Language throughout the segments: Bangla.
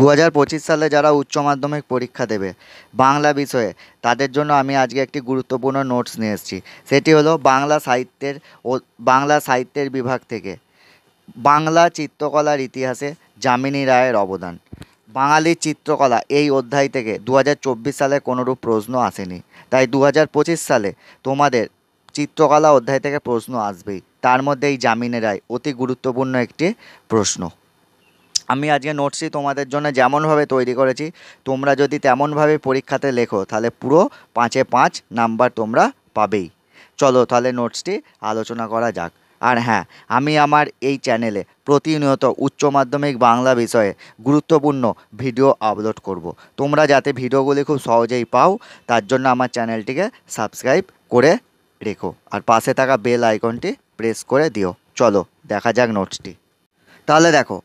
2025 সালে যারা উচ্চ মাধ্যমিক পরীক্ষা দেবে বাংলা বিষয়ে, তাদের জন্য আমি আজকে একটি গুরুত্বপূর্ণ নোটস নিয়ে এসেছি। সেটি হলো বাংলা সাহিত্যের বিভাগ থেকে বাংলা চিত্রকলার ইতিহাসে যামিনী রায়ের অবদান। বাঙালির চিত্রকলা এই অধ্যায় থেকে 2024 সালে কোনোরূপ প্রশ্ন আসেনি, তাই 2025 সালে তোমাদের চিত্রকলা অধ্যায় থেকে প্রশ্ন আসবেই। তার মধ্যে এই যামিনী রায় অতি গুরুত্বপূর্ণ একটি প্রশ্ন। আমি আজকে নোটসটি তোমাদের জন্য যেমনভাবে তৈরি করেছি, তোমরা যদি তেমনভাবে পরীক্ষাতে লেখো তাহলে পুরো 5-এ 5 নাম্বার তোমরা পাবেই। চলো তাহলে নোটসটি আলোচনা করা যাক। আর হ্যাঁ, আমি আমার এই চ্যানেলে প্রতিনিয়ত উচ্চ মাধ্যমিক বাংলা বিষয়ে গুরুত্বপূর্ণ ভিডিও আপলোড করব। তোমরা যাতে ভিডিওগুলি খুব সহজেই পাও, তার জন্য আমার চ্যানেলটিকে সাবস্ক্রাইব করে রেখো আর পাশে থাকা বেল আইকনটি প্রেস করে দিও। চলো দেখা যাক নোটসটি। তাহলে দেখো,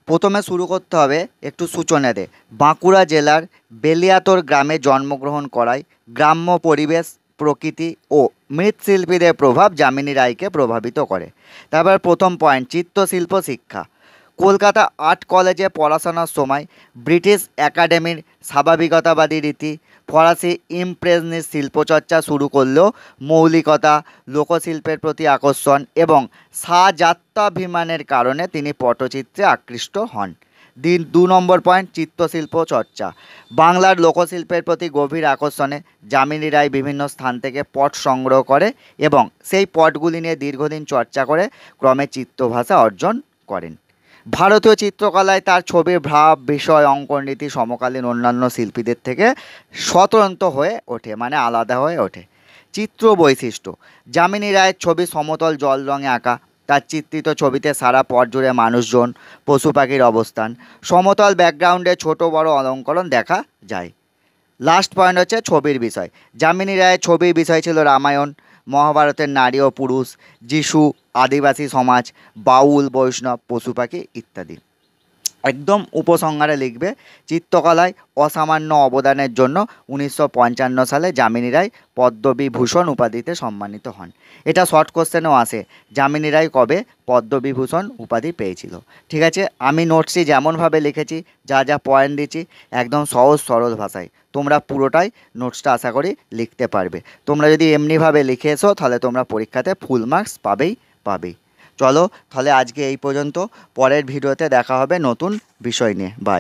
প্রথমে শুরু করতে হবে একটু সূচনাতে। বাঁকুড়া জেলার বেলিয়াতোর গ্রামে জন্মগ্রহণ করায় গ্রাম্য পরিবেশ, প্রকৃতি ও মৃৎশিল্পীদের প্রভাব যামিনী রায়কে প্রভাবিত করে। তারপর প্রথম পয়েন্ট, চিত্রশিল্প শিক্ষা। কলকাতা আর্ট কলেজে পড়াশোনার সময় ব্রিটিশ একাডেমির স্বাভাবিকতাবাদী রীতি, ফরাসি ইমপ্রেসনিস্ট শিল্পচর্চা শুরু করলেও মৌলিকতা, লোকশিল্পের প্রতি আকর্ষণ এবং স্বাজাত্যাভিমানের কারণে তিনি পটচিত্রে আকৃষ্ট হন। 2 নম্বর পয়েন্ট, চিত্রশিল্প চর্চা। বাংলার লোকশিল্পের প্রতি গভীর আকর্ষণে যামিনী রায় বিভিন্ন স্থান থেকে পট সংগ্রহ করে এবং সেই পটগুলি নিয়ে দীর্ঘদিন চর্চা করে ক্রমে চিত্রভাষা অর্জন করেন। ভারতীয় চিত্রকলায় তার ছবির ভাব, বিষয়, অঙ্কন রীতি সমকালীন অন্যান্য শিল্পীদের থেকে স্বতন্ত্র হয়ে ওঠে, মানে আলাদা হয়ে ওঠে। চিত্র বৈশিষ্ট্য। যামিনী রায়ের ছবি সমতল জল রঙে আঁকা। তার চিত্রিত ছবিতে সারা পট জুড়ে মানুষজন, পশু পাখির অবস্থান, সমতল ব্যাকগ্রাউন্ডে ছোট বড় অলঙ্করণ দেখা যায়। লাস্ট পয়েন্ট হচ্ছে ছবির বিষয়। যামিনী রায়ের ছবির বিষয় ছিল রামায়ণ, মহাভারতের নারী ও পুরুষ, যিশু, আদিবাসী সমাজ, বাউল, বৈষ্ণব, পশু পাখি ইত্যাদি। একদম উপসংহারে লিখবে, চিত্রকলায় অসামান্য অবদানের জন্য 1955 সালে যামিনী রায় পদ্মবিভূষণ উপাধিতে সম্মানিত হন। এটা শর্ট কোশ্চেনেও আসে, যামিনী রায় কবে পদ্মবিভূষণ উপাধি পেয়েছিল। ঠিক আছে, আমি নোটসটি যেমনভাবে লিখেছি, যা যা পয়েন্ট দিচ্ছি, একদম সহজ সরল ভাষায় তোমরা পুরোটাই নোটসটা আশা করি লিখতে পারবে। তোমরা যদি এমনিভাবে লিখে এসো তাহলে তোমরা পরীক্ষাতে ফুল মার্কস পাবেই। চলো তাহলে আজকে এই পর্যন্ত। পরের ভিডিওতে দেখা হবে নতুন বিষয় নিয়ে। বাই।